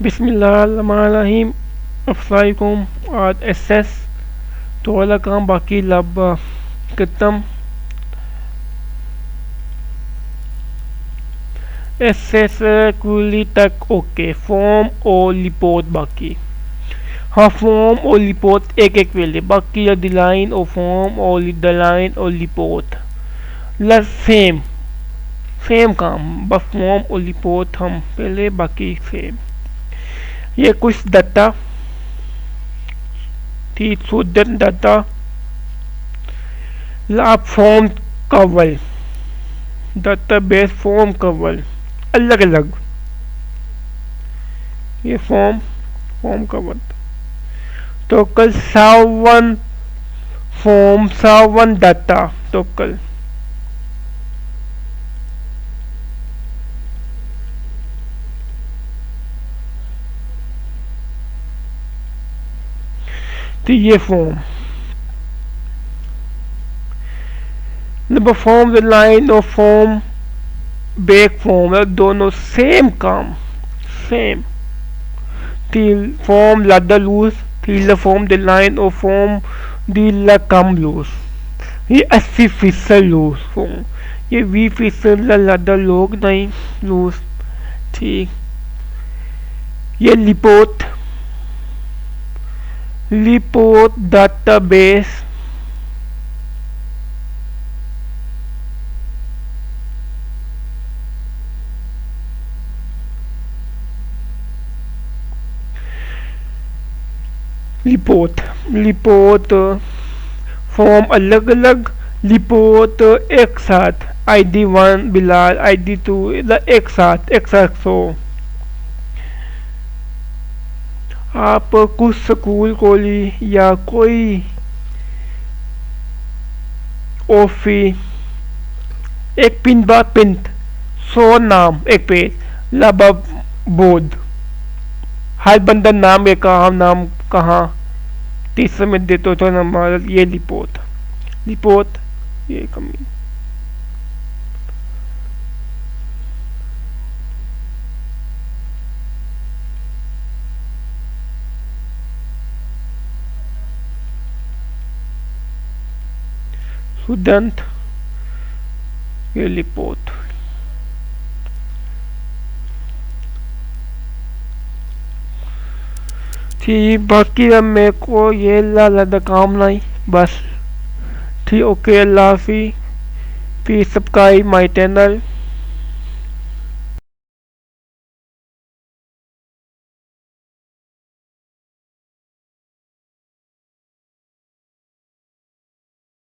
बिस्मिल्लाहिर्रहमानिर्रहीम। अस्सलामुअलैकुम। आज एसएस तो वाला काम बाकी लब खत्म। एसएस कुली तक ओके। फॉर्म और रिपोर्ट बाकी। हाँ, फॉर्म और रिपोर्ट एक एक वेले बाकी द लाइन और फॉर्म और द लाइन और रिपोर्ट ल सेम सेम काम बस फॉर्म और रिपोर्ट हम पहले बाकी सेम। ये कुछ डाटा थी स्टूडेंट डाटा लाभ form cover database form cover अलग अलग। ये फॉर्म फॉर्म कवर तो कल 7 फॉर्म 7 डाटा तो कल तो ये form number form the line और फॉर्म बैक फॉर्म है दोनों सेम काम same. till form ladder loose till form the line or form the la कम लूज। ये 80% लूज फॉर्म। ये 20% ladder लोग नहीं लूज। ठीक। ये report report database report report form अलग अलग रिपोर्ट एक साथ ID1 बिलाल ID2 एक साथ सो। आप कुछ स्कूल कॉलेज या कोई ऑफिस एक पिन बा पिंट 100 नाम एक पेज लब बोर्ड हर बंदा नाम एक कहा नाम कहाँ तीसरे में देते तो हमारा ये रिपोर्ट रिपोर्ट ये कमी। स्टूडेंट ये रिपोर्ट ठीक। बाकी अब मेरे को ये ज़्यादा काम नहीं बस ठीक। ओके, अल्लाह हाफिज़। Please subscribe my channel.